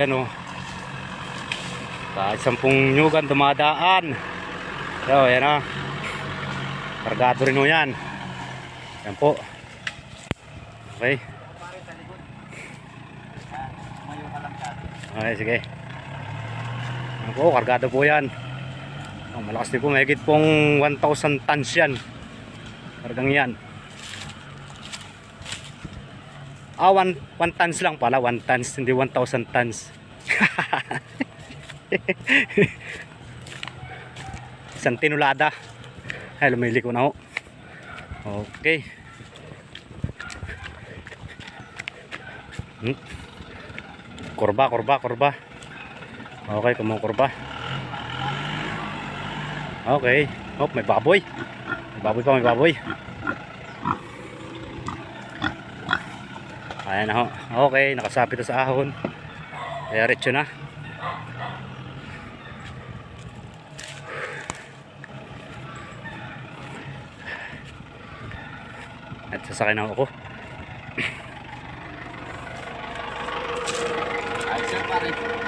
Yan o. Kahit 10 nyugan dumadaan. So, yan o. Kargado rin o yan. Yan po. Okay. Okay, sige. Yan po, kargado po yan. Oh, malakas din po. Mahigit pong 1,000 tons yan. Kargang yan. 1 tons lang pala. 1 tons, hindi 1,000 tons. Isang tinulada. Ay, lumili ko na ho. Okay. Kurba. Okay, kumukurba. Okay. Oh, may baboy. May baboy. Ayan na ho. Okay, nakasapit na sa ahon. Diretso na. At sasakay na ako. Ay, sir, pare.